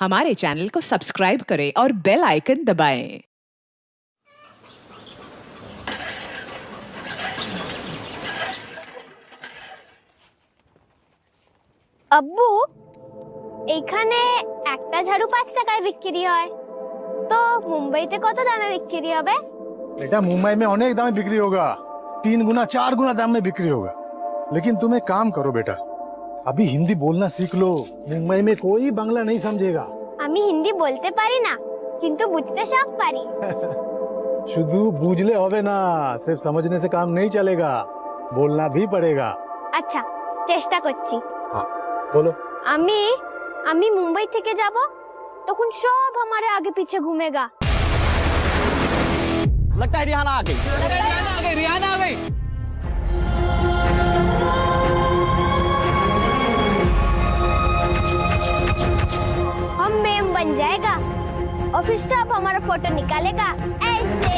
हमारे चैनल को सब्सक्राइब करें और बेल आइकन दबाएं। আব্বু এখানে একটা ঝাড়ু 5 টাকায় বিক্রি হয়, তো মুম্বাইতে কত দামে বিক্রি হবে? बेटा मुंबई में अनेक दाम में बिक्री होगा, 3 गुना 4 गुना दाम में बिक्री होगा। लेकिन तुम एक काम करो बेटा, अभी हिंदी बोलना सीख लो, मुंबई में कोई बांग्ला नहीं समझेगा। আমি হিন্দি বলতে পারি না, কিন্তু বুঝতে সব পারি। শুধু বুঝলে হবে না, सिर्फ समझने से काम नहीं चलेगा, बोलना भी पड़ेगा। আচ্ছা চেষ্টা করছি। हाँ बोलो। আমি আমি মুম্বাই থেকে যাব, তখন সব हमारे आगे पीछे घूमेगा। लगता है रिहाना आ गई। रिहाना आ गई। हम मेम बन जाएगा और फिर सब हमारा फोटो निकालेगा ऐसे।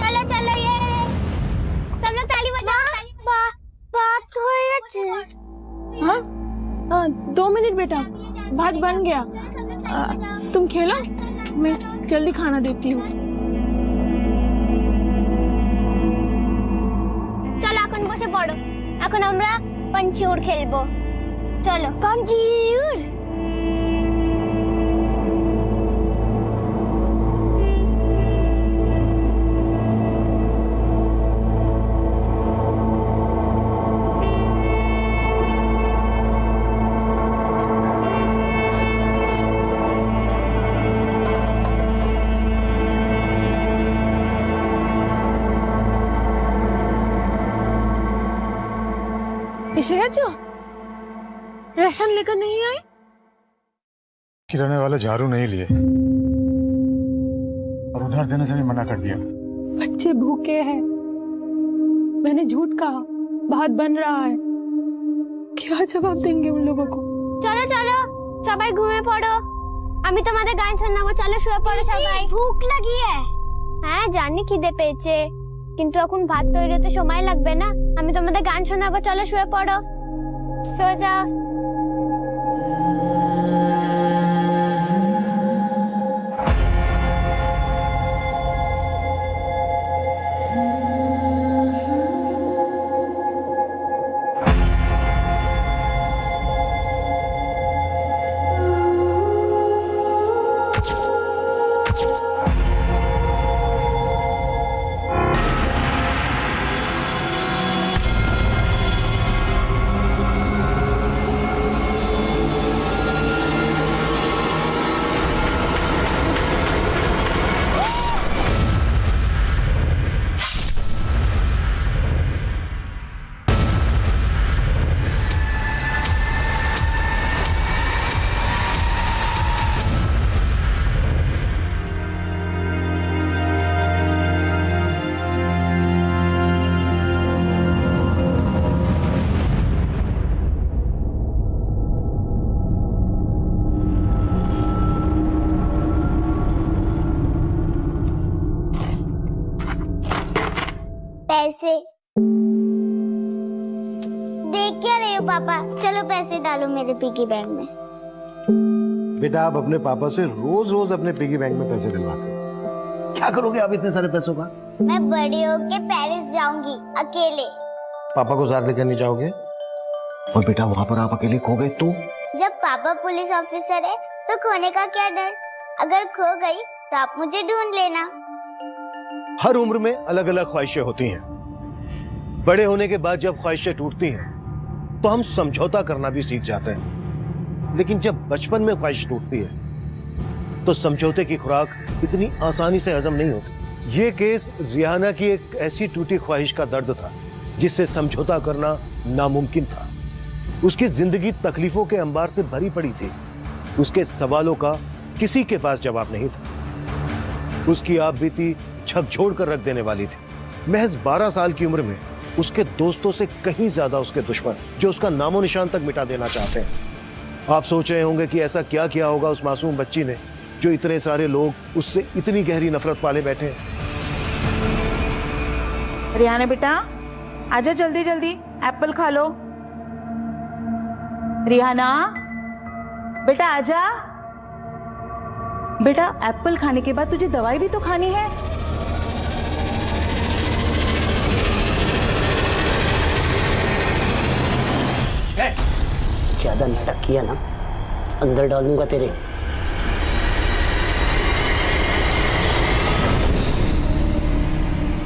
चलो चलो ये सब लोग ताली बजाओ। बात हो गई। हाँ 2 मिनट बेटा, भात बन गया। तुम खेलो, मैं जल्दी खाना देती हूँ। চলো এখন বসে পড়ো, এখন আমরা পাঞ্চিউর খেলবো। চলো পাঞ্চিউর। এসে গেছো? রেশন लेकर नहीं आए? किराने वाले झाड़ू नहीं लिए और उधार देने से भी मना कर दिया। बच्चे भूखे हैं, मैंने झूठ कहा, भात बन रहा है। क्या जवाब देंगे उन लोगों को? চলো চলো সবাই ঘুমিয়ে পড়ো, আমি তোমাদের গান শোনাবো। চলো শুয়ে পড়ো সবাই। ভুক লাগিয়ে? হ্যাঁ জানি খিদে পেয়েছে, কিন্তু এখন ভাত তৈরি হতে সময় লাগবে না। আমি তোমাদের গান শোনাবো, চলো শুয়ে পড়ো। শুয়ে যাও। पैसे देख क्या रहे हो पापा? चलो पैसे डालो मेरे पिगी बैंक में। बेटा आप अपने पापा से रोज रोज अपने पिगी बैंक में पैसे दिलवाते हो। क्या करोगे आप इतने सारे पैसों का? मैं बड़ी होके पेरिस जाऊंगी अकेले। पापा को साथ लेकर नहीं जाओगे? और बेटा वहाँ पर आप अकेले खो गए तो? जब पापा पुलिस ऑफिसर है तो खोने का क्या डर? अगर खो गई तो आप मुझे ढूंढ लेना। हर उम्र में अलग अलग ख्वाहिशें होती हैं। बड़े होने के बाद जब ख्वाहिशें टूटती हैं तो हम समझौता करना भी सीख जाते हैं, लेकिन जब बचपन में ख्वाहिश टूटती है तो समझौते की खुराक इतनी आसानी से हजम नहीं होती। ये केस रिहाना की एक ऐसी टूटी ख्वाहिश का दर्द था जिससे समझौता करना नामुमकिन था। उसकी जिंदगी तकलीफों के अंबार से भरी पड़ी थी। उसके सवालों का किसी के पास जवाब नहीं था। उसकी आप बीती झकझोर कर रख देने वाली थी। महज 12 साल की उम्र में उसके दोस्तों से कहीं ज्यादा उसके दुश्मन, जो उसका नामो निशान तक मिटा देना चाहते हैं। आप सोच रहे होंगे कि ऐसा क्या किया होगा उस मासूम बच्ची ने जो इतने सारे लोग उससे इतनी गहरी नफरत पाले बैठे हैं। रिहाना बेटा आजा जल्दी जल्दी, एप्पल खा लो। रिहाना बेटा आजा। बेटा एप्पल खाने के बाद तुझे दवाई भी तो खानी है। ज्यादा नाटक किया ना अंदर डाल दूंगा तेरे।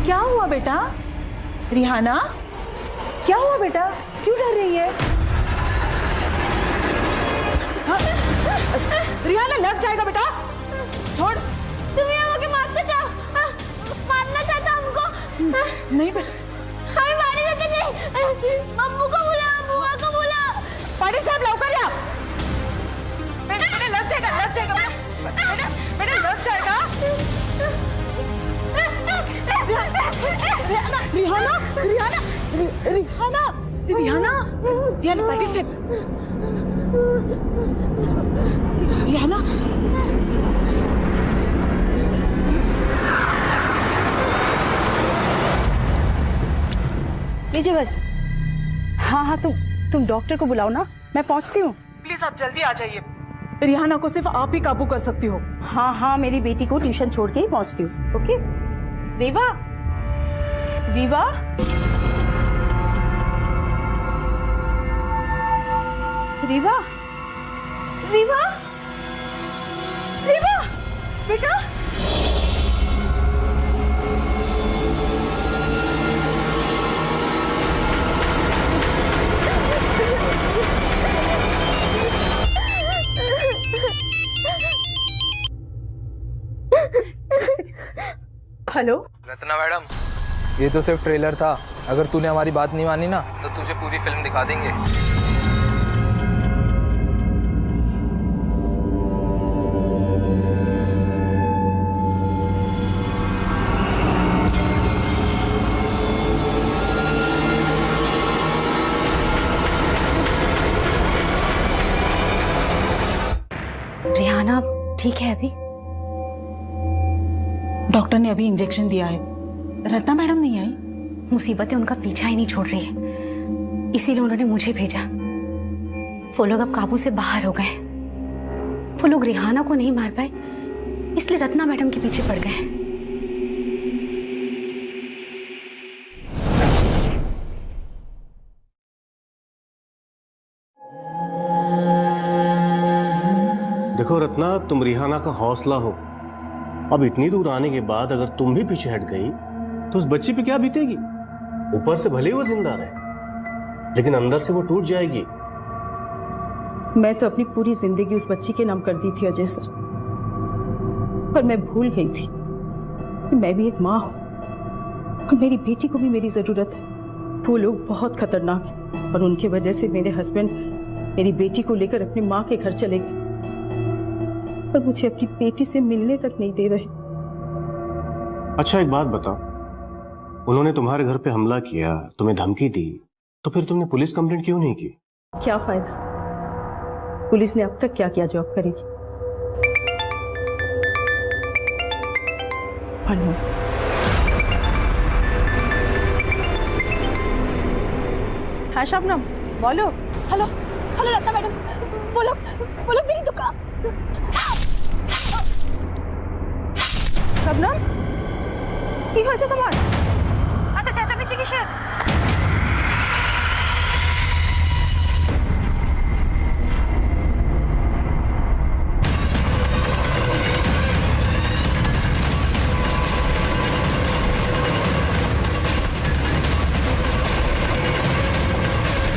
क्या हुआ बेटा? रिहाना क्या हुआ बेटा, क्यों डर रही है? हाँ? रिहाना लग जाएगा बेटा, छोड़। तुम यहाँ आके मारना चाहता हमको? नहीं बेटा, हमें मारने देते नहीं। अम्मू को बुला, बुआ को बुला। पाटिल साहब लौकर या। बेटा लग जाएगा बेटा लग जाएगा। रिहाना पाटिल से। रिहाना लीजिए बस। हाँ तुम डॉक्टर को बुलाओ ना, मैं पहुंचती हूँ। प्लीज आप जल्दी आ जाइए। रिहाना को सिर्फ आप ही काबू कर सकती हो। हाँ मेरी बेटी को ट्यूशन छोड़ के ही पहुंचती हूँ। ओके। रीवा रीवा रीवा रीवा रीवा बेटा। हेलो रत्ना मैडम, ये तो सिर्फ ट्रेलर था। अगर तूने हमारी बात नहीं मानी ना तो तुझे पूरी फिल्म दिखा देंगे। रिहाना ठीक है अभी? डॉक्टर ने अभी इंजेक्शन दिया है। रत्ना मैडम नहीं आई। मुसीबतें उनका पीछा ही नहीं छोड़ रही है, इसीलिए उन्होंने मुझे भेजा। वो लोग अब काबू से बाहर हो गए। वो लोग रिहाना को नहीं मार पाए, इसलिए रत्ना मैडम के पीछे पड़ गए। देखो रत्ना, तुम रिहाना का हौसला हो। अब इतनी दूर आने के बाद अगर तुम भी पीछे हट गई तो उस बच्ची पे क्या बीतेगी? ऊपर से भले ही वो जिंदा रहे, लेकिन अंदर से वो टूट जाएगी। मैं तो अपनी पूरी जिंदगी उस बच्ची के नाम कर दी थी अजय सर, पर मैं भूल गई थी कि मैं भी एक माँ हूँ और मेरी बेटी को भी मेरी जरूरत है। वो लोग बहुत खतरनाक हैं और उनकी वजह से मेरे हस्बैंड मेरी बेटी को लेकर अपनी माँ के घर चले गए, पर मुझे अपनी बेटी से मिलने तक नहीं दे रहे। अच्छा एक बात बताओ, उन्होंने तुम्हारे घर पे हमला किया, तुम्हें धमकी दी, तो फिर तुमने पुलिस कंप्लेंट क्यों नहीं की? क्या फायदा, पुलिस ने अब तक क्या क्या जॉब करेगी। हाँ शबनम बोलो। हेलो हेलो रत्ना मैडम, बोलो मेरी दुकान। শবনম কি হয়েছে তোমার? এত চেঁচামেচি কিসের?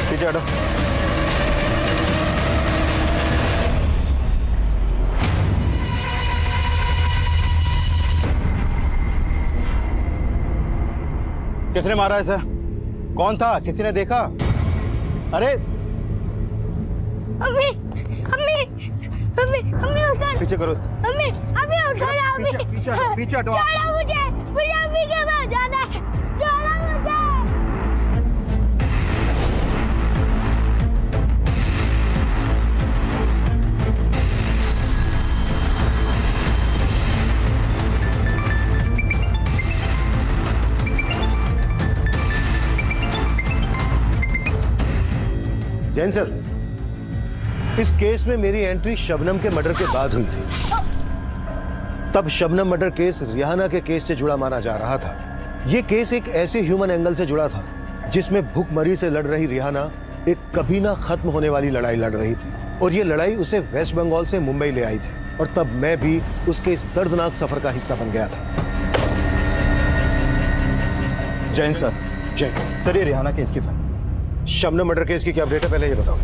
पीछे हटो। किसने मारा इसे? कौन था? किसी ने देखा? अरे अम्मी अम्मी अम्मी अम्मी उठो। पीछे करो। अम्मी अम्मी उठो ना अम्मी। पीछे हटो। छोड़ो मुझे अम्मी के पास जाना है। छोड़ो मुझे। जैन सर, इस केस में मेरी एंट्री शबनम के मर्डर के बाद हुई थी। तब शबनम मर्डर केस रिहाना के केस से जुड़ा माना जा रहा था। यह केस एक ऐसे ह्यूमन एंगल से जुड़ा था जिसमें भूखमरी से लड़ रही रिहाना एक कभी ना खत्म होने वाली लड़ाई लड़ रही थी, और ये लड़ाई उसे वेस्ट बंगाल से मुंबई ले आई थी, और तब मैं भी उसके इस दर्दनाक सफर का हिस्सा बन गया था। जैन सर। जय सर, ये रिहाना केस की फाइल। शबनम मर्डर केस की क्या अपडेट है, पहले ये बताओ।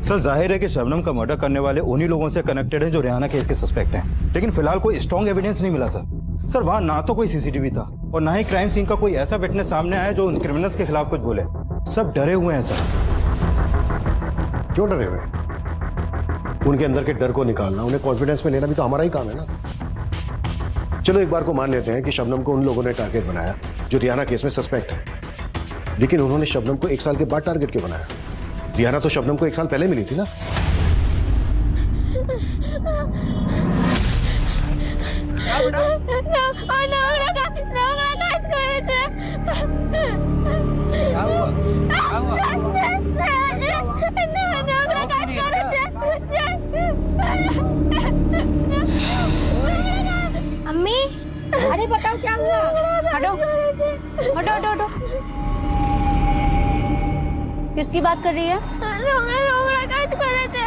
सर, जाहिर है कि शबनम का मर्डर करने वाले उन्हीं लोगों से कनेक्टेड है जो रिहाना केस के सस्पेक्ट हैं, लेकिन फिलहाल कोई स्ट्रॉन्ग एविडेंस नहीं मिला सर। वहां ना तो कोई सीसीटीवी था और ना ही क्राइम सीन का कोई ऐसा विटनेस सामने आया जो उन क्रिमिनल्स के खिलाफ कुछ बोले। सब डरे हुए हैं सर। क्यों डरे हुए? उनके अंदर के डर को निकालना, उन्हें कॉन्फिडेंस में लेना भी तो हमारा ही काम है ना। चलो एक बार को मान लेते हैं कि शबनम को उन लोगों ने टारगेट बनाया जो रिहाना केस में सस्पेक्ट है, लेकिन उन्होंने शबनम को 1 साल के बाद टारगेट क्यों बनाया? रिहाना तो शबनम को 1 साल पहले मिली थी ना। अम्मी, अरे बताओ क्या हुआ? हटो हटो हटो हटो। किसकी बात कर रही है? रोंगड़ा काज करे थे,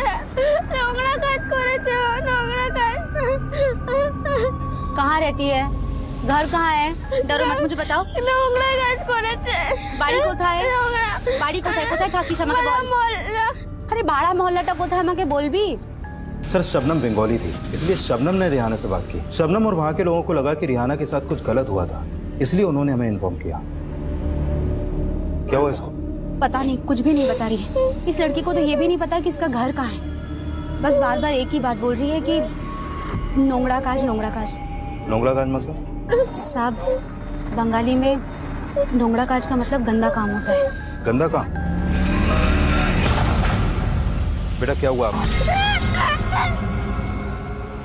रोंगड़ा काज करे थे, रोंगड़ा काज। कहाँ रहती है? घर कहाँ है? डरो मत, मुझे बताओ। रोंगड़ा काज करे थे। बाड़ी कोথায়? बाड़ी কোথায় থাকিস আমাকে বল। अरे बाड़ा मोहल्लाটা কোথায় আমাকে বলবি? सर, शबनम बंगाली थी, इसलिए शबनम ने रिहाना से बात की। शबनम और वहां के लोगों को लगा कि रिहाना के साथ कुछ गलत हुआ था, इसलिए उन्होंने हमें इन्फॉर्म किया। क्या हुआ इसको? पता नहीं, कुछ भी नहीं बता रही। इस लड़की को तो ये भी नहीं पता कि इसका घर कहाँ है। बस बार बार एक ही बात बोल रही है कि नोंगड़ा काज नोंगड़ा काज। नोंगड़ा काज मतलब? साहब, बंगाली में नोंगड़ा काज का मतलब गंदा काम होता है। गंदा काम? बेटा क्या हुआ आपको?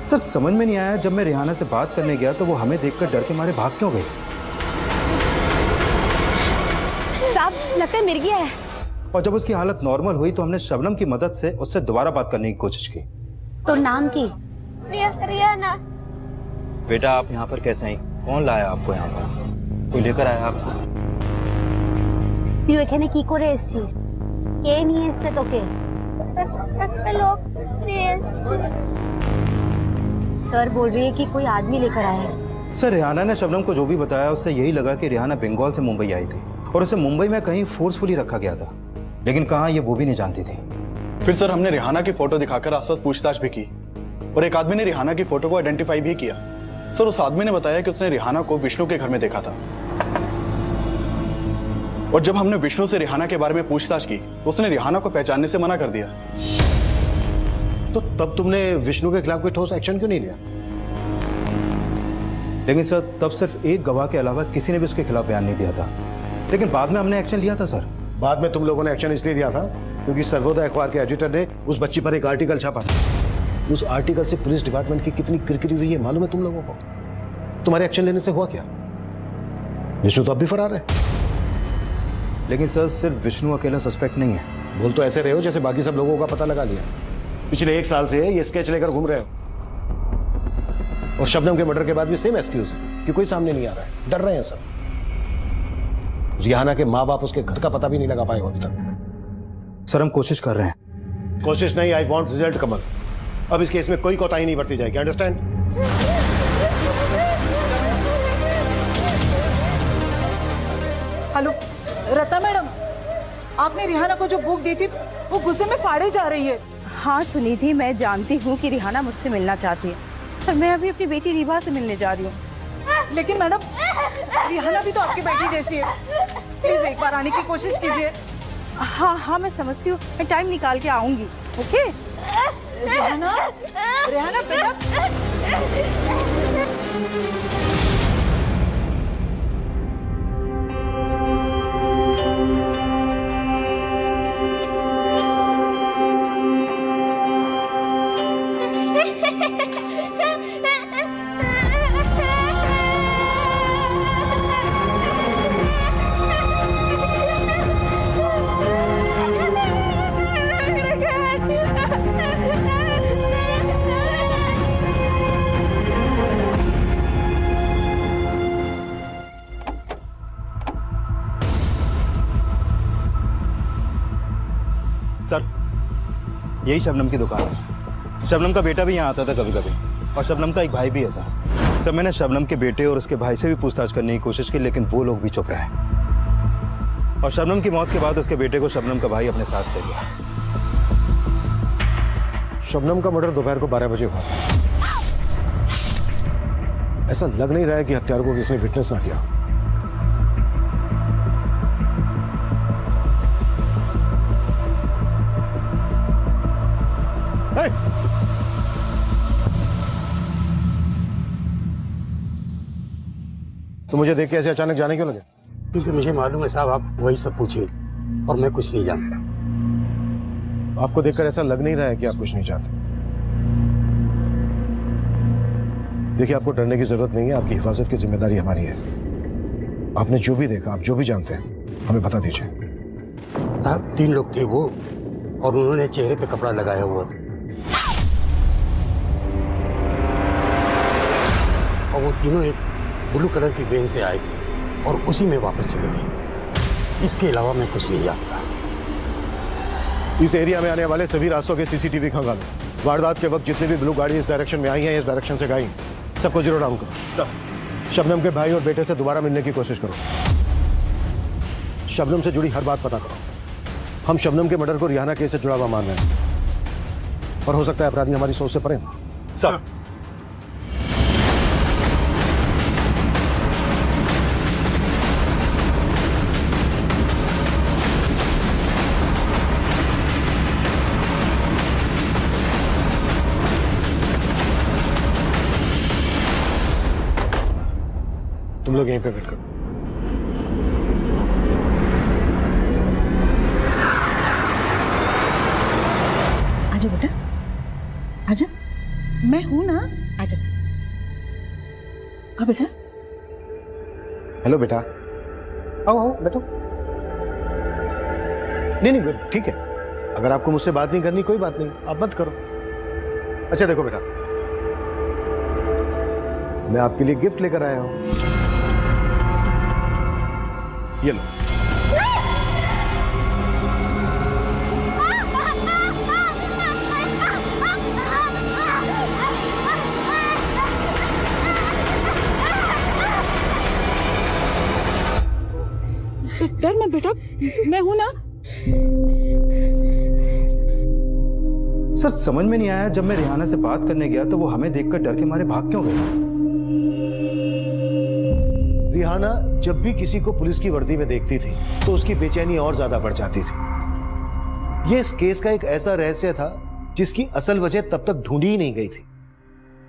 सर, समझ में नहीं आया, जब मैं रिहाना से बात करने गया तो वो हमें देखकर डर के मारे भाग क्यों गई? साहब, लगता है मिर गया है। और जब उसकी हालत नॉर्मल हुई तो हमने शबनम की मदद से उससे दोबारा बात करने की कोशिश की। तो नाम की? रिहाना। बेटा आप यहाँ पर कैसे आई? कौन लाया आपको यहाँ पर? कोई लेकर आया आपको? তুই এখানে কি করে এসেছিস? কে নিয়ে এসেছে তোকে? একটা লোক নিয়ে এসেছে। सर बोल रही है कि कोई आदमी लेकर आया है। सर, रिहाना ने शबनम को जो भी बताया उससे यही लगा कि रिहाना बंगाल से मुंबई आई थी और उसे मुंबई में कहीं फोर्सफुली रखा गया था, लेकिन कहाँ ये वो भी नहीं जानती थी। फिर सर हमने रिहाना की फोटो दिखाकर आसपास पूछताछ भी की और एक आदमी ने रिहाना की फोटो को आइडेंटिफाई भी किया। सर, उस आदमी ने बताया कि उसने रिहाना को विष्णु के घर में देखा था, और जब हमने विष्णु से रिहाना के बारे में पूछताछ की उसने रिहाना को पहचानने से मना कर दिया। तो तब तुमने विष्णु के खिलाफ कोई ठोस एक्शन क्यों नहीं लिया? लेकिन सर, तब सिर्फ एक गवाह के अलावा किसी ने भी उसके खिलाफ बयान नहीं दिया था, लेकिन बाद में हमने एक्शन लिया था। सर, बाद में तुम लोगों ने एक्शन इसलिए लिया था क्योंकि सर्वोदय अखबार के एडिटर ने उस बच्ची पर एक आर्टिकल छापा था। उस आर्टिकल से पुलिस डिपार्टमेंट की कितनी किरकिरी हुई है मालूम है तुम लोगों को? तुम्हारे एक्शन लेने से हुआ क्या? विष्णु तो अब भी फरार है। लेकिन सर, सिर्फ विष्णु अकेला सस्पेक्ट नहीं है। बोल तो ऐसे रहे हो जैसे बाकी सब लोगों का पता लगा लिया। पिछले 1 साल से ये स्केच लेकर घूम रहे हो, और शबनम के मर्डर के बाद भी सेम एक्सक्यूज है कि कोई सामने नहीं आ रहा है, डर रहे हैं सब। रिहाना के माँ बाप उसके घर का पता भी नहीं लगा पाए अभी तक। सर, हम कोशिश कर रहे हैं। कोशिश नहीं, आई वांट रिजल्ट कमल। अब इस केस में कोई कोताही नहीं बरती जाएगी, अंडरस्टैंड? हेलो रत्ना मैडम, आपने रिहाना को जो बुक दी थी वो गुस्से में फाड़े जा रही है। हाँ सुनी थी, मैं जानती हूँ कि रिहाना मुझसे मिलना चाहती है, पर मैं अभी अपनी बेटी रीबा से मिलने जा रही हूँ। लेकिन मैडम, रिहाना भी तो आपकी बेटी जैसी है, प्लीज एक बार आने की कोशिश कीजिए। हाँ हाँ, मैं समझती हूँ, मैं टाइम निकाल के आऊंगी। ओके? रिहाना, रिहाना बेटा। सर, यही शबनम की दुकान है। शबनम का बेटा भी यहाँ आता था कभी कभी, और शबनम का एक भाई भी है सर। मैंने शबनम के बेटे और उसके भाई से भी पूछताछ करने की कोशिश की, लेकिन वो लोग भी चुप रहे। और शबनम की मौत के बाद उसके बेटे को शबनम का भाई अपने साथ ले गया। शबनम का मर्डर दोपहर को 12 बजे हुआ था। ऐसा लग नहीं रहा है कि हत्यारों को किसी ने विटनेस ना किया। तो मुझे देख के ऐसे अचानक जाने क्यों लगे? क्योंकि मुझे मालूम है साहब, आप वही सब पूछेंगे और मैं कुछ नहीं जानता। आपको देखकर ऐसा लग नहीं रहा है कि आप कुछ नहीं जानते। देखिए, आपको डरने की जरूरत नहीं है, आपकी हिफाजत की जिम्मेदारी हमारी है। आपने जो भी देखा, आप जो भी जानते हैं, हमें बता दीजिए। साहब 3 लोग थे वो, और उन्होंने चेहरे पे कपड़ा लगाया हुआ था, और वो तीनों एक ब्लू कलर की वैन से आए थे और उसी में वापस चले गए। इसके अलावा मैं कुछ नहीं जानता। इस एरिया में आने वाले सभी रास्तों के सीसीटीवी खंगालो। वारदात के वक्त जितनी भी ब्लू गाड़ी इस डायरेक्शन में आई है, इस डायरेक्शन से गई, सबको 0 डाउन करो। शबनम के भाई और बेटे से दोबारा मिलने की कोशिश करो। शबनम से जुड़ी हर बात पता करो। हम शबनम के मर्डर को रिहाना केस से जुड़ा हुआ मान रहे हैं, और हो सकता है अपराधी हमारी सोच से परे। सर, तुम लोग यहीं पे वेट करो। आजा बेटा, आजा, मैं हूं ना, आजा। हाँ बेटा। हेलो बेटा, आओ आओ बैठो। नहीं ठीक है, अगर आपको मुझसे बात नहीं करनी कोई बात नहीं, आप मत करो। अच्छा देखो बेटा, मैं आपके लिए गिफ्ट लेकर आया हूं। ये लो। डर मत बेटा, मैं हूं ना। सर, समझ में नहीं आया, जब मैं रिहाना से बात करने गया तो वो हमें देखकर डर के मारे भाग क्यों गई? रिहाना जब भी किसी को पुलिस की वर्दी में देखती थी तो उसकी बेचैनी और ज्यादा बढ़ जाती थी। यह इस केस का एक ऐसा रहस्य था जिसकी असल वजह तब तक ढूंढी ही नहीं गई थी।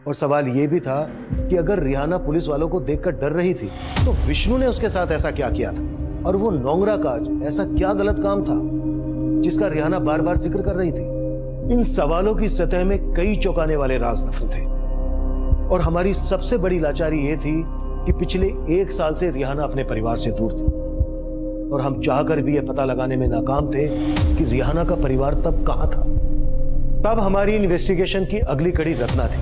और सवाल यह भी था कि अगर रिहाना पुलिस वालों को देखकर डर रही थी तो विष्णु ने उसके साथ ऐसा क्या किया था, और वो नोंगरा काज ऐसा क्या गलत काम था जिसका रिहाना बार बार जिक्र कर रही थी। इन सवालों की सतह में कई चौंकाने वाले राज दफन थे, और हमारी सबसे बड़ी लाचारी यह थी कि पिछले 1 साल से रिहाना अपने परिवार से दूर थी, और हम चाहकर भी यह पता लगाने में नाकाम थे कि रिहाना का परिवार तब कहां था। तब हमारी इन्वेस्टिगेशन की अगली कड़ी रत्ना थी।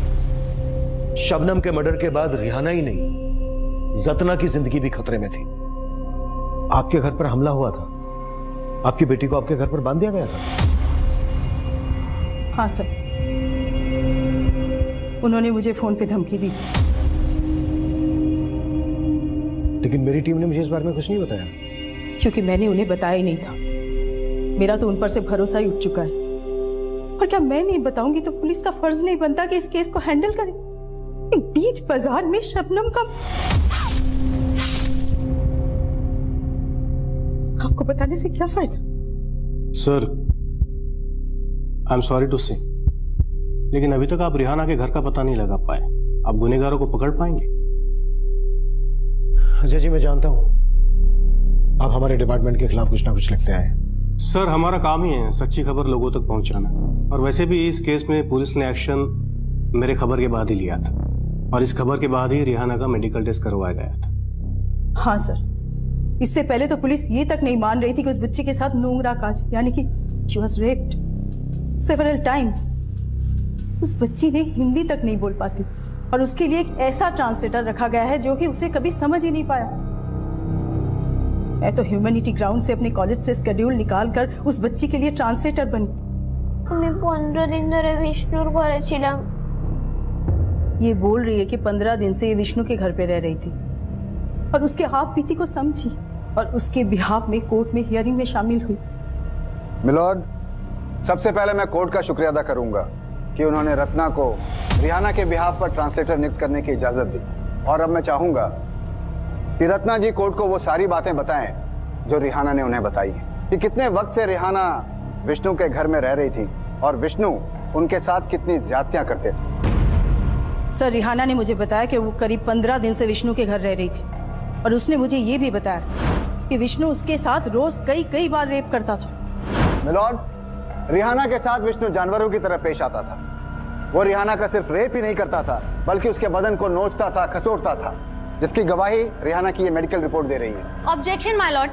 शबनम के मर्डर के बाद रिहाना ही नहीं, रत्ना की जिंदगी भी खतरे में थी। आपके घर पर हमला हुआ था, आपकी बेटी को आपके घर पर बांध दिया गया था। हाँ सर, उन्होंने मुझे फोन पे धमकी दी थी। लेकिन मेरी टीम ने मुझे इस बारे में कुछ नहीं बताया। क्योंकि मैंने उन्हें बताया ही नहीं था। मेरा तो उन पर से भरोसा ही उठ चुका है। और क्या मैं नहीं बताऊंगी तो पुलिस का फर्ज नहीं बनता कि इस केस को हैंडल करे? बीच बाजार में शबनम का, आपको बताने से क्या फायदा? Sir, I am sorry to say, लेकिन अभी तक आप रिहाना के घर का पता नहीं लगा पाए। आप गुनहगारों को पकड़ पाएंगे? अजय जी, मैं जानता हूं आप हमारे डिपार्टमेंट के खिलाफ कुछ ना कुछ लिखते आए। सर, हमारा काम ही है सच्ची खबर लोगों तक पहुंचाना, और वैसे भी इस केस में पुलिस ने एक्शन मेरे खबर के बाद ही लिया था, और इस खबर के बाद ही रिहाना का मेडिकल टेस्ट करवाया गया था। हाँ सर, इससे पहले तो पुलिस ये तक नहीं मान रही थी कि उस बच्ची के साथ नोंगरा काज, यानी कि she was raped several times। उस बच्ची ने हिंदी तक नहीं बोल पाती, और उसके लिए एक ऐसा ट्रांसलेटर रखा गया है जो कि उसे कभी समझ ही नहीं पाया। मैं तो ह्यूमैनिटी ग्राउंड से अपने कॉलेज से शेड्यूल निकाल कर उस बच्ची के लिए ट्रांसलेटर बनी। আমি 15 दिन ধরে विष्णुर घरे ছিলাম। ये बोल रही है कि 15 दिन से ये विष्णु के घर पे रह रही थी और उसके हाथ बीती को समझी और उसके बिहाफ में कोर्ट में हियरिंग में शामिल हुई। मिलॉर्ड, सबसे पहले मैं कोर्ट का शुक्रिया अदा करूंगा कि उन्होंने रत्ना को रिहाना के बिहाफ पर ट्रांसलेटर नियुक्त करने की इजाजत दी। और अब मैं चाहूंगा कि रत्ना जी कोर्ट को वो सारी बातें बताएं जो रिहाना ने उन्हें बताई कि कितने वक्त से रिहाना विष्णु के घर में रह रही थी और विष्णु उनके साथ कितनी ज्यादतियां करते थे। सर, रिहाना ने मुझे बताया कि वो करीब 15 दिन से विष्णु के घर रह रही थी और उसने मुझे ये भी बताया कि विष्णु उसके साथ रोज कई बार रेप करता था। मिलॉर्ड, रिहाना के साथ विष्णु जानवरों की तरह पेश आता था। वो रिहाना का सिर्फ रेप ही नहीं करता था बल्कि उसके बदन को नोचता था, खसोटता था, जिसकी गवाही रिहाना की ये मेडिकल रिपोर्ट दे रही है। Objection my lord,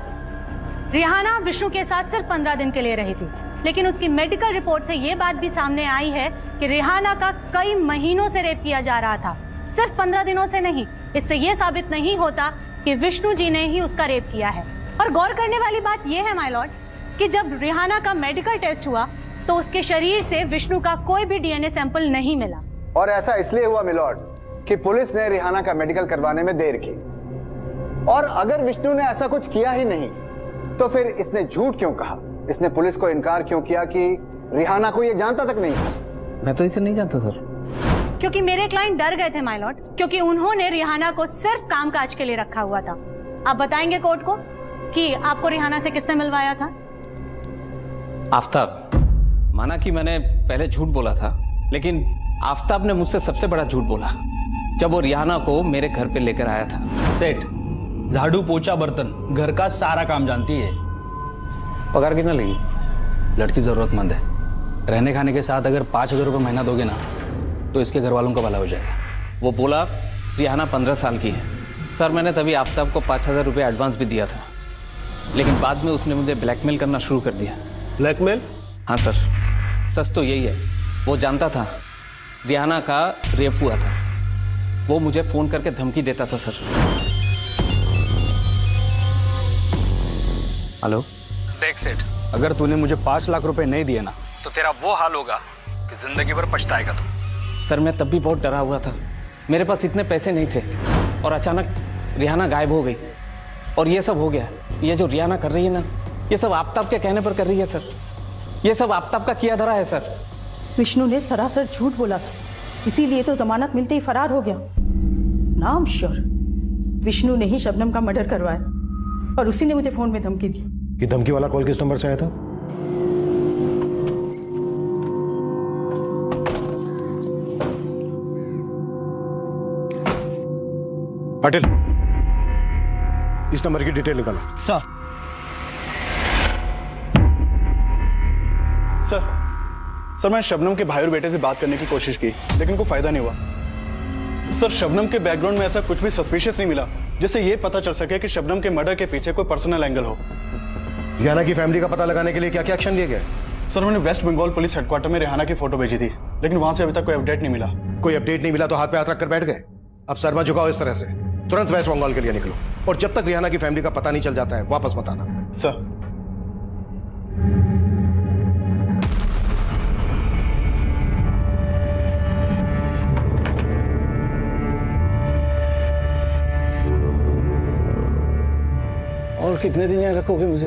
Rihana Vishnu के साथ सिर्फ 15 दिन के लिए रही थी, लेकिन उसकी मेडिकल रिपोर्ट से ये बात भी सामने आई है कि रिहाना का कई महीनों से रेप किया जा रहा था, सिर्फ 15 दिनों से नहीं। इससे ये साबित नहीं होता कि विष्णु जी ने ही उसका रेप किया है। और गौर करने वाली बात यह है माय लॉर्ड कि जब रिहाना का मेडिकल टेस्ट हुआ तो उसके शरीर से विष्णु का कोई भी डीएनए सैंपल नहीं मिला। और ऐसा इसलिए हुआ मिलॉर्ड कि पुलिस ने रिहाना का मेडिकल करवाने में देर की। और अगर विष्णु ने ऐसा कुछ किया ही नहीं तो फिर इसने झूठ क्यों कहा? इसने पुलिस को इनकार क्यों किया कि रिहाना को ये जानता तक नहीं था? मैं तो इसे नहीं जानता सर। क्योंकि मेरे क्लाइंट डर गए थे माय लॉर्ड, क्योंकि उन्होंने रिहाना को सिर्फ कामकाज के लिए रखा हुआ था। आप बताएंगे कोर्ट को कि आपको रिहाना से किसने मिलवाया था? आफ्ताब। माना कि मैंने पहले झूठ बोला था, लेकिन आफ्ताब ने मुझसे सबसे बड़ा झूठ बोला जब वो रिहाना को मेरे घर पे लेकर आया था। सेठ, झाड़ू पोछा बर्तन घर का सारा काम जानती है। पगार कितना लगी? लड़की जरूरतमंद है, रहने खाने के साथ अगर 5,000 रुपये महीना दोगे ना तो इसके घर वालों का भला हो जाएगा। वो बोला रिहाना 15 साल की है। सर, मैंने तभी आफ्ताब को 5,000 रुपये एडवांस भी दिया था, लेकिन बाद में उसने मुझे ब्लैकमेल करना शुरू कर दिया। ब्लैकमेल? हाँ सर, सच तो यही है। वो जानता था रिहाना का रेप हुआ था, वो मुझे फोन करके धमकी देता था सर। हेलो, देख सेठ, अगर तूने मुझे 5 लाख रुपए नहीं दिए ना तो तेरा वो हाल होगा कि जिंदगी भर पछताएगा तू। सर, मैं तब भी बहुत डरा हुआ था, मेरे पास इतने पैसे नहीं थे और अचानक रिहाना गायब हो गई और ये सब हो गया। ये जो रिहाना कर रही है ना, ये सब आफ्ताब के कहने पर कर रही है सर। ये सब आफ्ताब का किया धरा है सर। विष्णु ने सरासर झूठ बोला था, इसीलिए तो जमानत मिलते ही फरार हो गया। नाम श्योर विष्णु ने ही शबनम का मर्डर करवाया और उसी ने मुझे फोन में धमकी दी। कि धमकी वाला कॉल किस नंबर से आया था? पाटिल, इस नंबर की डिटेल निकालो। सर मैंने शबनम के भाई और बेटे से बात करने की कोशिश की, लेकिन कोई फायदा नहीं हुआ। सर, शबनम के बैकग्राउंड में ऐसा कुछ भी सस्पिशियस नहीं मिला जिससे ये पता चल सके कि शबनम के मर्डर के पीछे कोई पर्सनल एंगल हो। रिहाना की फैमिली का पता लगाने के लिए क्या क्या एक्शन लिए गए? सर, मैंने वेस्ट बंगाल पुलिस हेडक्वार्टर में रिहाना की फोटो भेजी थी, लेकिन वहां से अभी तक कोई अपडेट नहीं मिला। कोई अपडेट नहीं मिला तो हाथ पे हाथ रखकर बैठ गए? अब शर्मा झुकाओ इस तरह से, तुरंत वेस्ट बंगाल के लिए निकलो और जब तक रिहाना की फैमिली का पता नहीं चल जाता है वापस मत आना। सर। और कितने दिन यहाँ रखोगे मुझे?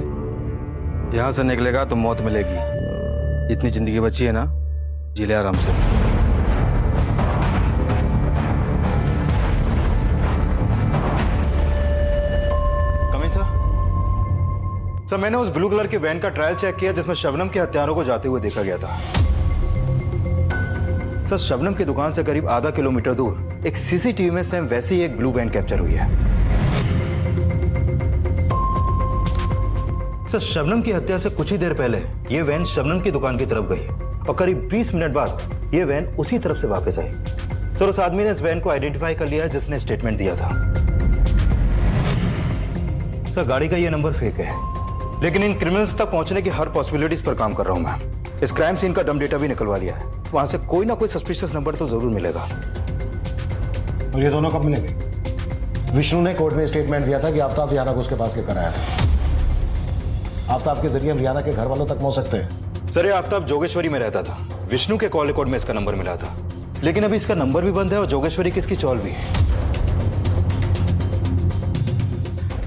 यहाँ से निकलेगा तो मौत मिलेगी। इतनी जिंदगी बची है ना, जी ले आराम से। कमिंग सर, मैंने उस ब्लू कलर के वैन का ट्रायल चेक किया जिसमें शबनम के हत्यारों को जाते हुए देखा गया था। सर, शबनम की दुकान से करीब आधा किलोमीटर दूर एक सीसीटीवी में सेम वैसी एक ब्लू वैन कैप्चर हुई है। सर, शबनम की हत्या से कुछ ही देर पहले ये वैन शबनम की दुकान की तरफ गई और करीब 20 मिनट बाद ये वैन उसी तरफ से वापस आई। सर, उस आदमी ने इस वैन को आइडेंटिफाई कर लिया जिसने स्टेटमेंट दिया था। सर, गाड़ी का ये नंबर फेक है, लेकिन इन क्रिमिनल्स तक पहुंचने की हर पॉसिबिलिटीज पर काम कर रहा हूं मैं। इस क्राइम सीन का डम डेटा भी निकलवा लिया है, वहां से कोई ना कोई सस्पिशियस नंबर तो जरूर मिलेगा। और ये दोनों कब मिलेंगे? विष्णु ने कोर्ट में स्टेटमेंट दिया था कि आफ्ताब रियाना को उसके पास लेकर आया था। आफ्ताब के जरिए हम रियाना के घर वालों तक पहुंच सकते हैं। सर ये आफ्ताब जोगेश्वरी में रहता था। विष्णु के कॉल रिकॉर्ड में इसका नंबर मिला था, लेकिन अभी इसका नंबर भी बंद है और जोगेश्वरी की इसकी चॉल भी है।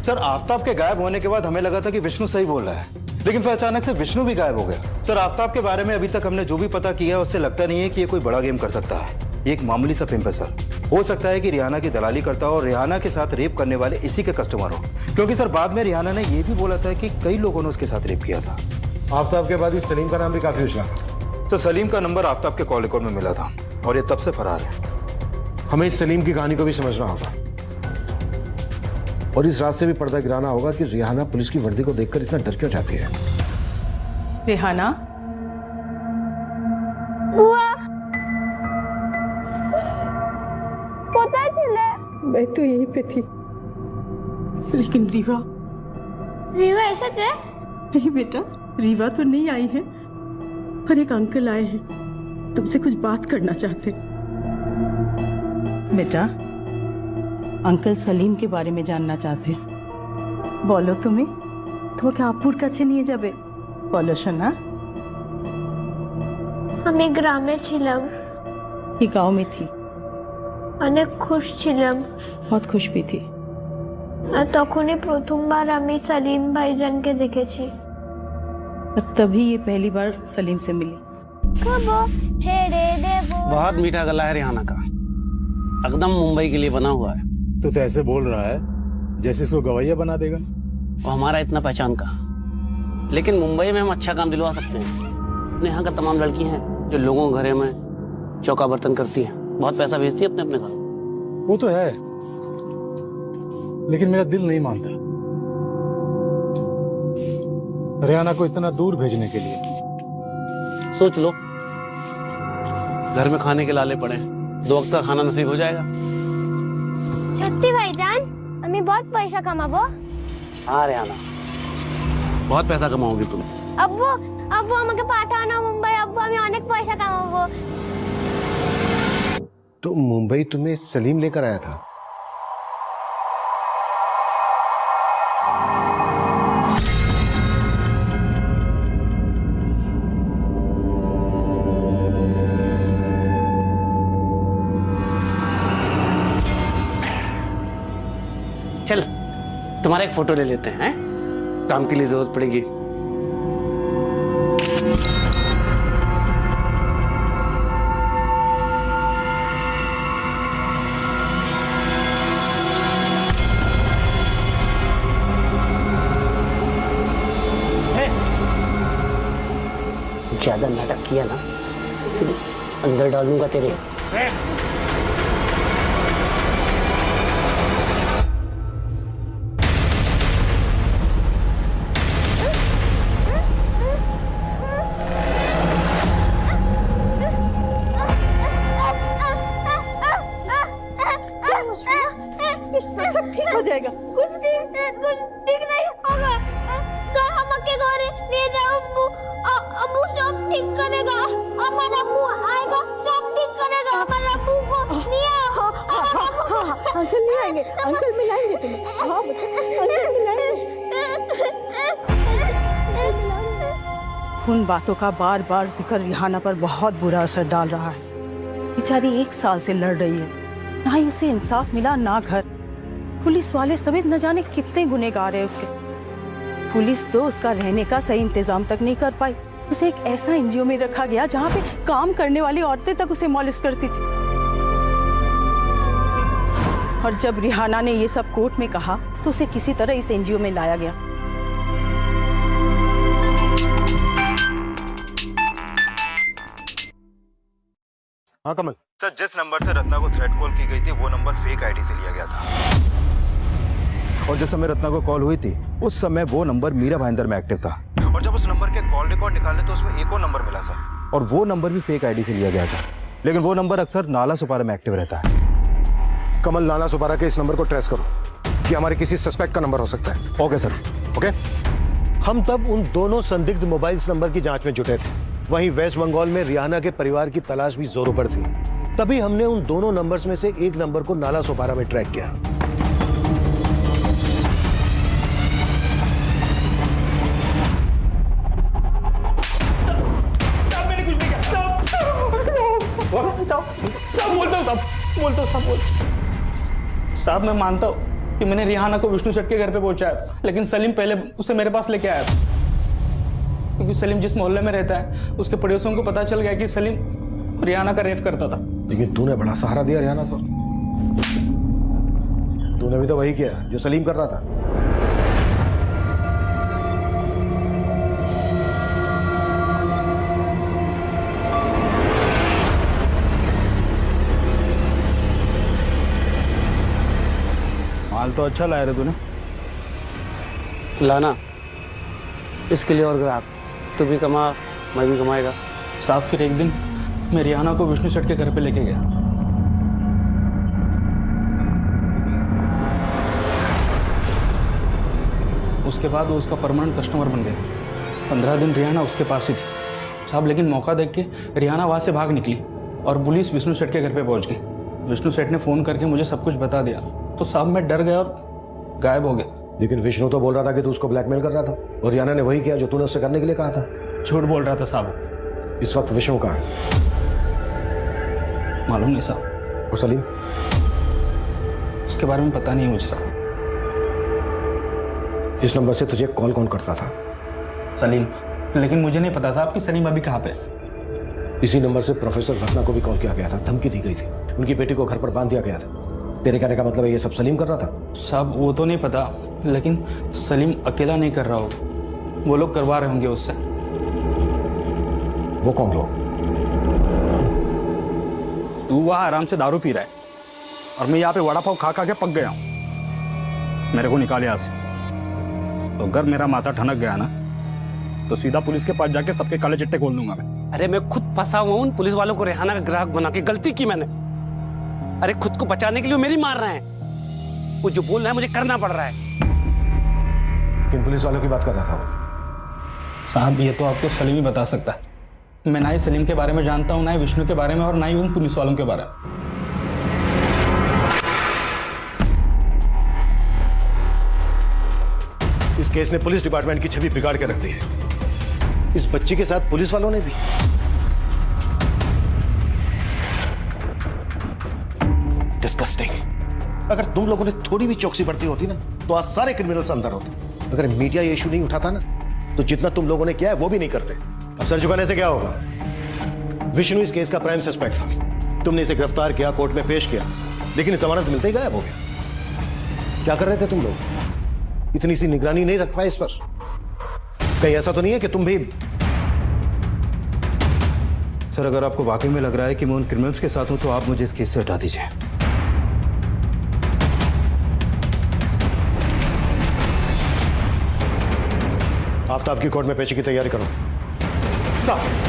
सर आफ्ताब के गायब होने के बाद हमें लगा था कि विष्णु सही बोल रहा है, लेकिन फिर अचानक से विष्णु भी गायब हो गया। सर आफ्ताब के बारे में अभी तक हमने जो भी पता किया है उससे लगता नहीं है कि ये कोई बड़ा गेम कर सकता है। ये एक मामूली सा पिंप है सर। हो सकता है कि रियाना की दलाली करता हो और रियाना के साथ रेप करने वाले इसी के कस्टमर हो, क्योंकि सर बाद में रियाना ने यह भी बोला था कि कई लोगों ने उसके साथ रेप किया था। आफ्ताब के बाद इस सलीम का नाम भी काफी उछला। सर सलीम का नंबर आफ्ताब के कॉल रिकॉर्ड में मिला था और ये तब से फरार है। हमें इस सलीम की कहानी को भी समझना होगा और इस रात से भी पर्दा गिराना होगा कि रिहाना पुलिस की वर्दी को देखकर इतना डर क्यों जाती है। रिहाना, पता चला मैं तो यहीं पे थी, लेकिन रीवा ऐसा है? नहीं बेटा, रीवा तो नहीं आई है, पर एक अंकल आए हैं, तुमसे कुछ बात करना चाहते। बेटा, अंकल सलीम के बारे में जानना चाहते। बोलो तुम्हें তোমাকে আপুর কাছে নিয়ে যাবে, বলো শোনা। আমি গ্রামে ছিলাম। কি गांव में थी? অনেক খুশ ছিলাম। बहुत खुश भी थी। আর তখনই প্রথমবার আমি সলিম ভাইজানকে দেখেছি। तभी ये पहली बार सलीम से मिली। कब छेड़े देवो। बहुत मीठा गला है रिहाना का, एकदम मुंबई के लिए बना हुआ है। तो ऐसे बोल रहा है जैसे इसको गवैया बना देगा। वो हमारा इतना पहचान का, लेकिन मुंबई में हम अच्छा काम दिलवा सकते हैं। अपने यहाँ का तमाम लड़की हैं जो लोगों के घरे में चौका बर्तन करती हैं, बहुत पैसा भेजती है अपने अपने घर। वो तो है, लेकिन मेरा दिल नहीं मानता रिहाना को इतना दूर भेजने के लिए। सोच लो, घर में खाने के लाले पड़े, 2 वक्त का खाना नसीब हो जाएगा। সত্যি ভাইজান, আমি बहुत पैसा कमाबो। हाँ रिहाना, बहुत पैसा कमाओगी तुम। আব্বু আব্বু আমাকে পাঠাও না মুম্বাই, আব্বু আমি অনেক পয়সা কামাবো। तो मुंबई तुम्हें सलीम लेकर आया था? चल तुम्हारा एक फोटो ले लेते हैं, काम के लिए जरूरत पड़ेगी। ज्यादा नाटक किया ना, सिर्फ अंदर डालूंगा तेरे। सब ठीक हो जाएगा। कुछ ठीक नहीं होगा। हम के घर ले जाओ, अबू सब ठीक करेगा। हमारा अबू आएगा, सब ठीक करेगा। हमारा अबू को नहीं आओ। अंकल नहीं आएंगे, अंकल मिलाएंगे तुम्हें। हाँ, अंकल मिलाएंगे। उन बातों का बार बार जिक्र रिहाना पर बहुत बुरा असर डाल रहा है। बेचारी 1 साल से लड़ रही है, ना ही उसे इंसाफ मिला ना घर। पुलिस वाले समेत न जाने कितने गुनहगार हैं उसके। पुलिस तो उसका रहने का सही इंतजाम तक नहीं कर पाई। उसे एक ऐसा एनजीओ में रखा गया जहाँ पे काम करने वाली औरतें तक उसे मॉलिश करती थी। और जब रिहाना ने ये सब कोर्ट में कहा तो उसे किसी तरह इस एनजीओ में लाया गया। हाँ कमल। सर जिस नंबर से रत्ना को थ्रेट कॉल की गई थी वो नंबर फेक आईडी से लिया गया था, और जिस समय रत्ना को कॉल हुई थी उस समय वो नंबर मीरा भाईंदर में एक्टिव था। और जब उस नंबर के कॉल रिकॉर्ड निकाले तो उसमें एक और नंबर मिला सर, और वो नंबर भी फेक आईडी से लिया गया था, लेकिन वो नंबर अक्सर नाला सुपारा में एक्टिव रहता है। कमल, नाला सुपारा के इस नंबर को ट्रेस करो कि हमारे किसी सस्पेक्ट का नंबर हो सकता है। Okay sir. ओके। हम तब उन दोनों संदिग्ध मोबाइल्स नंबर की जांच में जुटे थे। वहीं वेस्ट बंगाल में रिहाना के परिवार की तलाश भी जोरों पर थी। तभी हमने उन दोनों नंबर्स में से एक नंबर को नाला सुपारा में ट्रैक किया। साहब मैं मानता हूँ कि मैंने रिहाना को विष्णु सेठ के घर पे पहुंचाया था, लेकिन सलीम पहले उसे मेरे पास लेके आया था, क्योंकि सलीम जिस मोहल्ले में रहता है उसके पड़ोसियों को पता चल गया कि सलीम रिहाना का रेप करता था। लेकिन तूने बड़ा सहारा दिया रिहाना को। तूने भी तो वही किया जो सलीम कर रहा था। माल तो अच्छा लाया रे तूने। लाना इसके लिए और ग्राहक, तू भी कमा मैं भी कमाएगा। साहब फिर एक दिन मैं रिहाना को विष्णु सेठ के घर पे लेके गया। उसके बाद वो उसका परमानेंट कस्टमर बन गया। 15 दिन रिहाना उसके पास ही थी साहब, लेकिन मौका देख के रिहाना वहां से भाग निकली और पुलिस विष्णु सेठ के घर पे पहुंच गई। विष्णु सेठ ने फोन करके मुझे सब कुछ बता दिया, तो साहब मैं डर गया और गायब हो गया। लेकिन विष्णु तो बोल रहा था कि तू उसको ब्लैकमेल कर रहा था, और रिहाना ने वही किया जो तूने उससे करने के लिए कहा था। झूठ बोल रहा था साहब। इस वक्त विष्णु कहाँ है? मालूम नहीं साहब। और सलीम? उसके बारे में पता नहीं है मुझे साहब। इस नंबर से तुझे कॉल कौन करता था? सलीम, लेकिन मुझे नहीं पता साहब कि सलीम अभी कहाँ पे। इसी नंबर से प्रोफेसर रत्ना को भी कॉल किया गया था, धमकी दी गई थी, उनकी बेटी को घर पर बांध दिया गया था। तेरे कहने का मतलब है ये सब सलीम कर रहा था? साहब वो तो नहीं पता, लेकिन सलीम अकेला नहीं कर रहा होगा, वो लोग करवा रहे होंगे उससे। वो कौन लोग? तू वहां आराम से दारू पी रहा है और मैं यहाँ पे वड़ा पाव खा खा के पक गया हूँ। मेरे को निकाल यहाँ से, तो अगर मेरा माथा ठनक गया ना तो सीधा पुलिस के पास जाके सबके काले चिट्टे खोल दूंगा मैं। अरे मैं खुद फंसा हुआ हूँ उन पुलिस वालों को रिहाना का ग्राहक बना के। गलती की मैंने। अरे खुद को बचाने के लिए मेरी मार रहे हैं। वो जो बोल रहा है मुझे करना पड़ रहा है। किन पुलिस वालों की बात कर रहा था वो? साहब ये तो आपको सलीम ही बता सकता है। मैं ना ही सलीम के बारे में जानता हूँ, ना ही विष्णु के बारे में, और ना ही उन पुलिस वालों के बारे में। इस केस ने पुलिस डिपार्टमेंट की छवि बिगाड़ के रख दी है। इस बच्ची के साथ पुलिस वालों ने भी। डिस्गस्टिंग। अगर तुम लोगों ने थोड़ी भी चौकसी बरती होती ना तो आज सारे क्रिमिनल्स अंदर होते। अगर मीडिया ये इशू नहीं उठाता ना तो जितना तुम लोगों ने किया है वो भी नहीं करते। अब सर झुकाने से क्या होगा? विष्णु इस केस का प्राइम सस्पेक्ट था। तुमने इसे गिरफ्तार किया, कोर्ट में पेश किया, लेकिन जमानत मिलते ही गायब हो गया। क्या कर रहे थे तुम लोग? इतनी सी निगरानी नहीं रख पाए इस पर? कहीं ऐसा तो नहीं है कि तुम भी? सर अगर आपको वाकई में लग रहा है कि मैं उन क्रिमिनल्स के साथ हूं तो आप मुझे इस केस से हटा दीजिए। आफ्ताब की कोर्ट में पेशी की तैयारी करो। साहब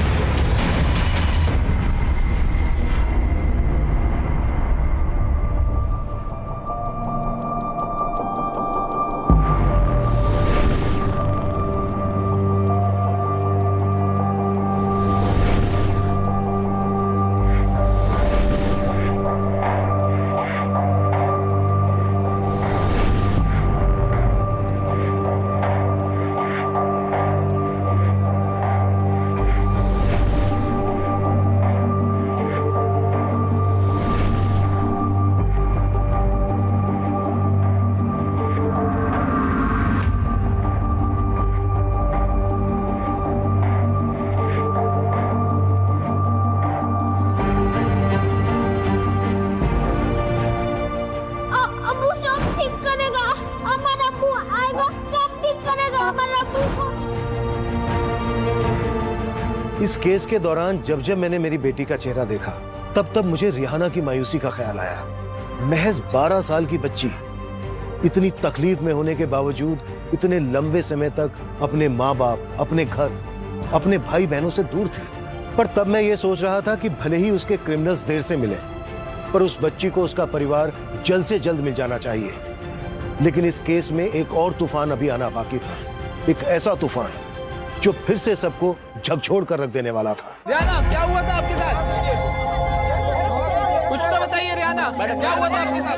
इस केस के दौरान जब जब मैंने मेरी बेटी का चेहरा देखा तब तब मुझे रिहाना की मायूसी का ख्याल आया। महज 12 साल की बच्ची इतनी तकलीफ में होने के बावजूद इतने लंबे समय तक अपने माँ बाप, अपने घर, अपने भाई बहनों से दूर थी। पर तब मैं ये सोच रहा था कि भले ही उसके क्रिमिनल्स देर से मिले, पर उस बच्ची को उसका परिवार जल्द से जल्द मिल जाना चाहिए। लेकिन इस केस में एक और तूफान अभी आना बाकी था, एक ऐसा तूफान जो फिर से सबको झकझोर कर रख देने वाला था। रिहाना, क्या हुआ था आपके साथ? कुछ तो बताइए रिहाना, क्या हुआ था आपके साथ?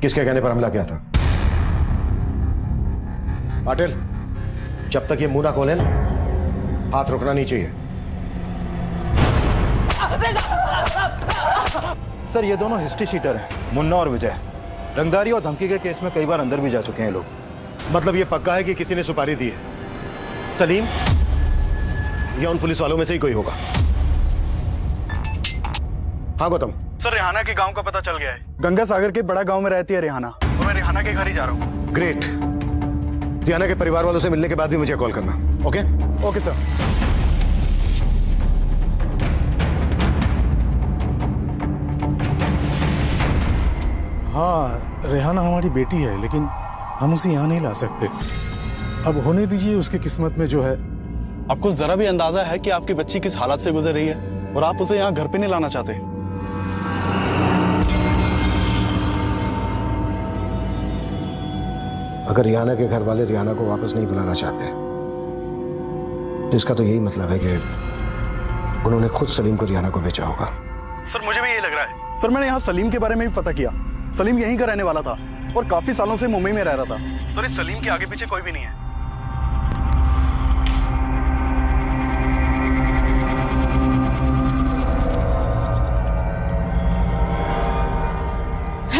किसके कहने पर हमला किया था? पाटिल, जब तक ये मुंह ना खोले ना, हाथ रुकना नहीं चाहिए। सर ये दोनों हिस्ट्री शीटर हैं, मुन्ना और विजय। रंगदारी और धमकी के केस में कई बार अंदर भी जा चुके हैं लोग। मतलब ये पक्का है कि किसी ने सुपारी दी है? सलीम या उन पुलिस वालों में से ही कोई होगा? हाँ गौतम। सर रिहाना के गांव का पता चल गया है। गंगा सागर के बड़ा गांव में रहती है रिहाना, तो मैं रिहाना के घर ही जा रहा हूँ। ग्रेट। रिहाना के परिवार वालों से मिलने के बाद भी मुझे कॉल करना। ओके? Okay sir. हाँ, रेहाना हमारी बेटी है, लेकिन हम उसे यहाँ नहीं ला सकते। अब होने दीजिए उसकी किस्मत में जो है। आपको जरा भी अंदाजा है कि आपकी बच्ची किस हालत से गुजर रही है और आप उसे यहाँ घर पे नहीं लाना चाहते? अगर रिहाना के घर वाले रिहाना को वापस नहीं बुलाना चाहते तो इसका तो यही मतलब है कि उन्होंने खुद सलीम को रिहाना को बेचा होगा। सर मुझे भी यही लग रहा है। सर मैंने यहाँ सलीम के बारे में भी पता किया। सलीम यहीं का रहने वाला था और काफी सालों से मुंबई में रह रहा था। सर इस सलीम के आगे पीछे कोई भी नहीं है।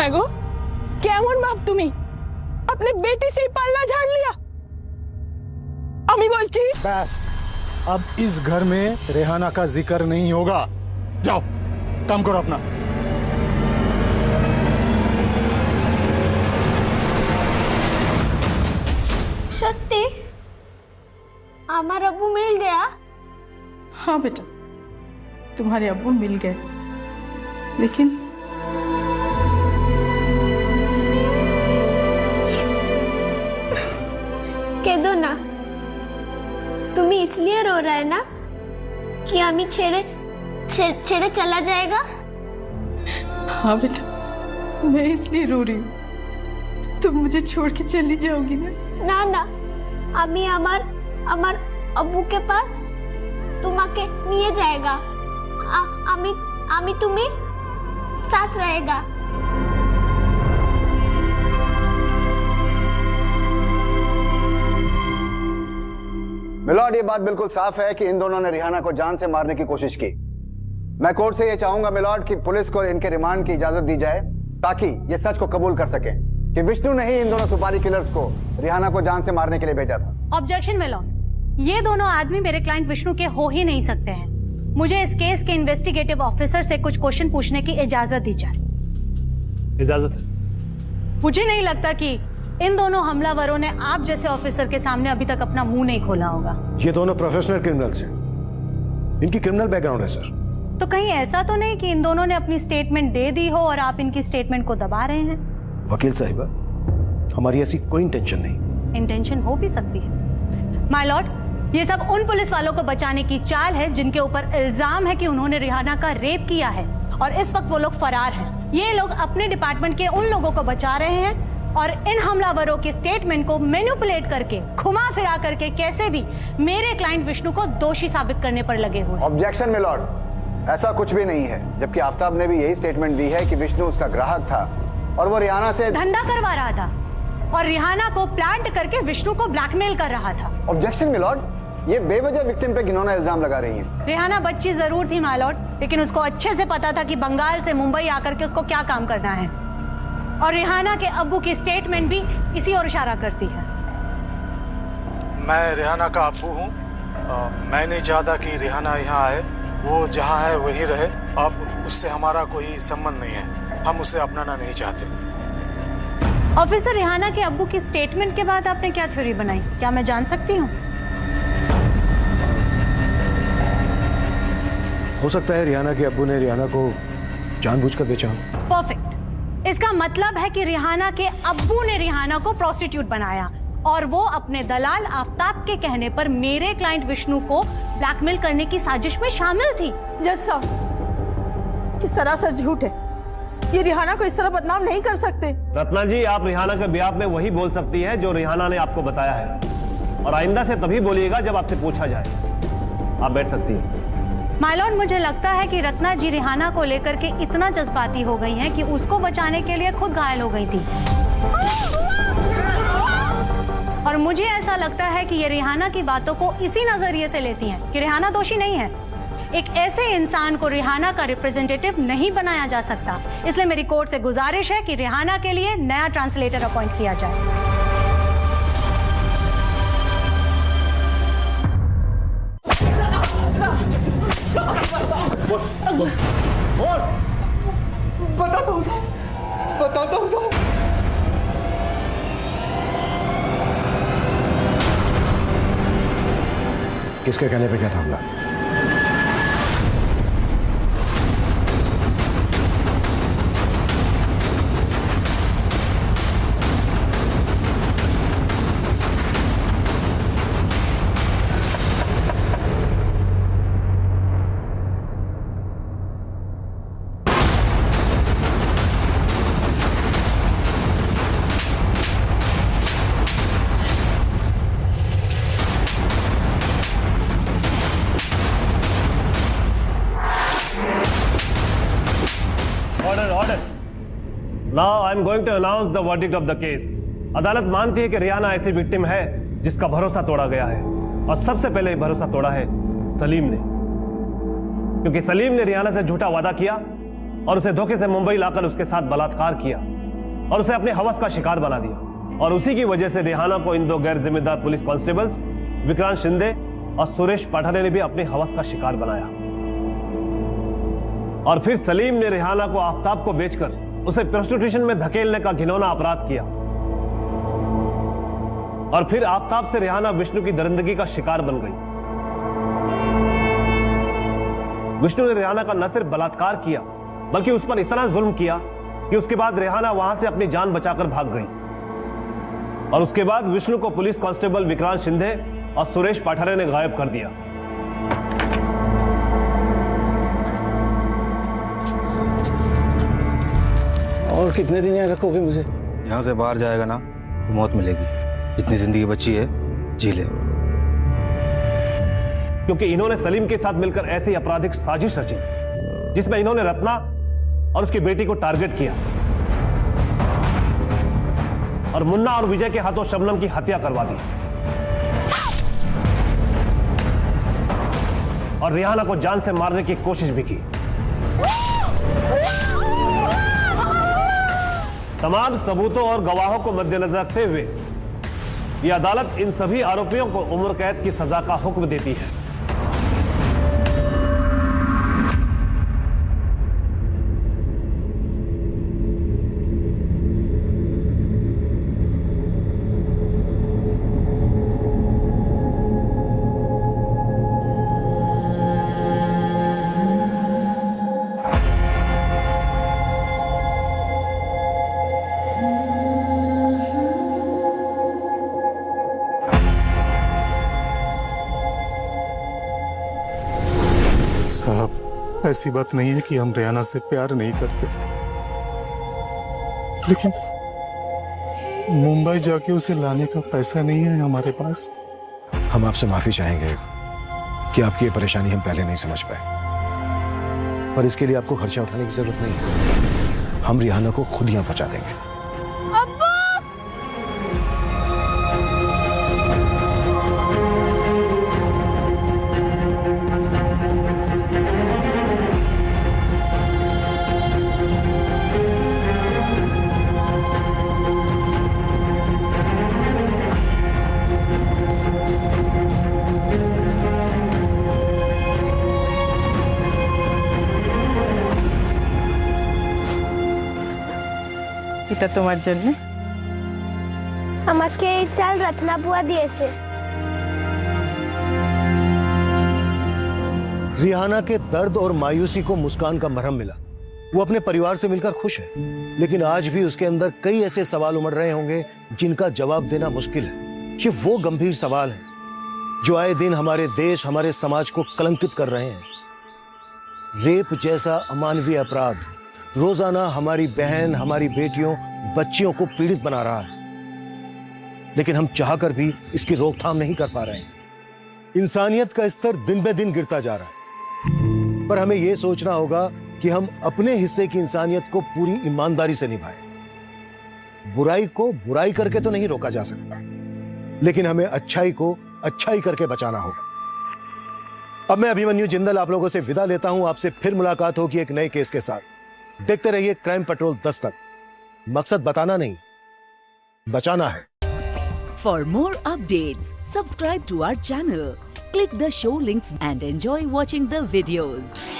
गो केमन बाप तुम्ही अपने बेटी से पालना झाड़ लिया। अमी बोलची बस अब इस घर में रेहाना का जिक्र नहीं होगा। जाओ काम करो अपना। सत्य हमारा अब्बू मिल गया? हाँ बेटा, तुम्हारे अब्बू मिल गए, लेकिन कह दो ना, तुम्हें इसलिए रो रहा है ना कि अमी छेड़े चला जाएगा? हाँ बेटा, मैं इसलिए रो रही हूँ। तुम मुझे छोड़ के चली जाओगी ना? ना ना, अमी अमर अब्बू के पास तुम्हाके निये जाएगा। अमी तुम्हें साथ रहेगा। मिलॉर्ड, ये बात बिल्कुल साफ है कि इन दोनों ने रिहाना को जान से मारने की कोशिश की। मैं कोर्ट से ये चाहूंगा मिलॉर्ड कि पुलिस को इनके रिमांड की इजाजत दी जाए ताकि ये सच को कबूल कर सके कि विष्णु ने ही इन दोनों सुपारी किलर्स को रिहाना को जान से मारने के लिए भेजा था। ऑब्जेक्शन मिलॉर्ड, ये दोनों आदमी मेरे क्लाइंट विष्णु के हो ही नहीं सकते हैं। मुझे इस केस के इन्वेस्टिगेटिव ऑफिसर से कुछ क्वेश्चन पूछने की इजाजत दी जाए। इजाजत है। मुझे नहीं लगता कि इन दोनों हमलावरों ने आप जैसे ऑफिसर के सामने अभी तक अपना मुंह नहीं खोला होगा। ये दोनों प्रोफेशनल क्रिमिनल्स हैं। इनकी क्रिमिनल बैकग्राउंड है सर। तो कहीं ऐसा तो नहीं कि इन दोनों ने अपनी स्टेटमेंट दे दी हो और आप इनकी स्टेटमेंट को दबा रहे हैं? वकील साहिबा, हमारी ऐसी कोई इंटेंशन नहीं। इंटेंशन हो भी सकती है माय लॉर्ड। ये सब उन पुलिस वालों को बचाने की चाल है जिनके ऊपर इल्जाम है कि उन्होंने रिहाना का रेप किया है और इस वक्त वो लोग फरार हैं। ये लोग अपने डिपार्टमेंट के उन लोगों को बचा रहे हैं और इन हमलावरों के स्टेटमेंट को मैनिपुलेट करके, घुमा फिरा करके कैसे भी मेरे क्लाइंट विष्णु को दोषी साबित करने पर लगे हुए। ऑब्जेक्शन मिलॉर्ड, ऐसा कुछ भी नहीं है। जबकि आफ्ताब ने भी यही स्टेटमेंट दी है कि विष्णु उसका ग्राहक था और वो रिहाना से धंधा करवा रहा था और रिहाना को प्लांट करके विष्णु को ब्लैकमेल कर रहा था। ऑब्जेक्शन मिलॉर्ड, ये बेवजह विक्टिम पे घिनौना इल्जाम लगा रही है। रिहाना बच्ची जरूर थी माय लॉर्ड, लेकिन उसको अच्छे से पता था कि बंगाल से मुंबई आकर के उसको क्या काम करना है और रिहाना के अब्बू की स्टेटमेंट भी इसी ओर इशारा करती है। मैं रिहाना का अब्बू हूँ। मैं नहीं चाहता कि रिहाना यहाँ आए, वो जहाँ है वहीं रहे। अब उससे हमारा कोई संबंध नहीं है, हम उसे अपनाना नहीं चाहते। ऑफिसर, रिहाना के अब्बू की स्टेटमेंट के बाद आपने क्या थ्योरी बनाई, क्या मैं जान सकती हूँ? हो सकता है रिहाना के अब्बू ने रिहाना को जानबूझकर बेचा। परफेक्ट। इसका मतलब है कि रिहाना के अब्बू ने रिहाना को प्रोस्टिट्यूट बनाया और वो अपने दलाल आफ्ताब के कहने पर मेरे क्लाइंट विष्णु को ब्लैकमेल करने की साजिश में शामिल थी। जज साहब, ये सरासर झूठ है। ये रिहाना को इस तरह बदनाम नहीं कर सकते। रत्ना जी, आप रिहाना के बिहाफ में वही बोल सकती है जो रिहाना ने आपको बताया है और आइंदा से तभी बोलिएगा जब आपसे पूछा जाए। आप बैठ सकती हैं। माय लॉर्ड, मुझे लगता है कि रत्ना जी रिहाना को लेकर के इतना जज्बाती हो गई हैं कि उसको बचाने के लिए खुद घायल हो गई थी। और मुझे ऐसा लगता है कि ये रिहाना की बातों को इसी नजरिए से लेती हैं कि रिहाना दोषी नहीं है। एक ऐसे इंसान को रिहाना का रिप्रेजेंटेटिव नहीं बनाया जा सकता, इसलिए मेरी कोर्ट से गुजारिश है कि रिहाना के लिए नया ट्रांसलेटर अपॉइंट किया जाए। बताता हूँ साहब। किसके कहने पे क्या था हमला? Now I am going to announce the verdict of the case. अदालत मानती है कि रियाना ऐसी विक्टिम है जिसका भरोसा तोड़ा गया है, और सबसे पहले भरोसा तोड़ा है सलीम ने, क्योंकि सलीम ने रियाना से झूठा वादा किया और उसे धोखे से मुंबई लाकर उसके साथ बलात्कार किया और उसे अपने हवस का शिकार बना दिया। और उसी की वजह से रियाना को इन दो गैर जिम्मेदार पुलिस कांस्टेबल्स विक्रांत शिंदे और सुरेश पाठारे ने भी अपने हवस का शिकार बनाया। और फिर सलीम ने रिहाना को आफ्ताब को बेचकर उसे प्रोस्टिट्यूशन में धकेलने का घिनौना अपराध किया, और फिर आफ्ताब से रिहाना विष्णु की दरिंदगी का शिकार बन गई। विष्णु ने रिहाना का न सिर्फ बलात्कार किया बल्कि उस पर इतना जुल्म किया कि उसके बाद रिहाना वहां से अपनी जान बचाकर भाग गई। और उसके बाद विष्णु को पुलिस कांस्टेबल विक्रांत शिंदे और सुरेश पाठारे ने गायब कर दिया। और कितने दिन यहाँ रखोगे मुझे? यहाँ से बाहर जाएगा ना तो मौत मिलेगी। जितनी जिंदगी बची है जी ले। क्योंकि इन्होंने सलीम के साथ मिलकर ऐसी आपराधिक साजिश रची जिसमें इन्होंने रत्ना और उसकी बेटी को टारगेट किया और मुन्ना और विजय के हाथों शबनम की हत्या करवा दी और रिहाना को जान से मारने की कोशिश भी की। तमाम सबूतों और गवाहों को मद्देनजर रखते हुए यह अदालत इन सभी आरोपियों को उम्र कैद की सजा का हुक्म देती है। साहब, ऐसी बात नहीं है कि हम रियाना से प्यार नहीं करते, लेकिन मुंबई जाके उसे लाने का पैसा नहीं है हमारे पास। हम आपसे माफी चाहेंगे कि आपकी ये परेशानी हम पहले नहीं समझ पाए, पर इसके लिए आपको खर्चा उठाने की जरूरत नहीं है। हम रिहाना को खुद यहाँ पहुंचा देंगे। এটা তোমার জন্য। আমাকে এই চাল রত্না বুয়া দিয়েছে। रिहाना के दर्द और मायूसी को मुस्कान का मरहम मिला। वो अपने परिवार से मिलकर खुश है, लेकिन आज भी उसके अंदर कई ऐसे सवाल उमड़ रहे होंगे जिनका जवाब देना मुश्किल है। ये वो गंभीर सवाल हैं जो आए दिन हमारे देश, हमारे समाज को कलंकित कर रहे हैं। रेप जैसा अमानवीय अपराध रोजाना हमारी बहन, हमारी बेटियों, बच्चियों को पीड़ित बना रहा है, लेकिन हम चाहकर भी इसकी रोकथाम नहीं कर पा रहे हैं। इंसानियत का स्तर दिन ब दिन गिरता जा रहा है। पर हमें यह सोचना होगा कि हम अपने हिस्से की इंसानियत को पूरी ईमानदारी से निभाएं। बुराई को बुराई करके तो नहीं रोका जा सकता, लेकिन हमें अच्छाई को अच्छाई करके बचाना होगा। अब मैं अभिमन्यु जिंदल आप लोगों से विदा लेता हूं। आपसे फिर मुलाकात होगी एक नए केस के साथ। देखते रहिए क्राइम पेट्रोल 10 तक। मकसद बताना नहीं, बचाना है। For more updates, subscribe to our channel, click the show links and enjoy watching the videos.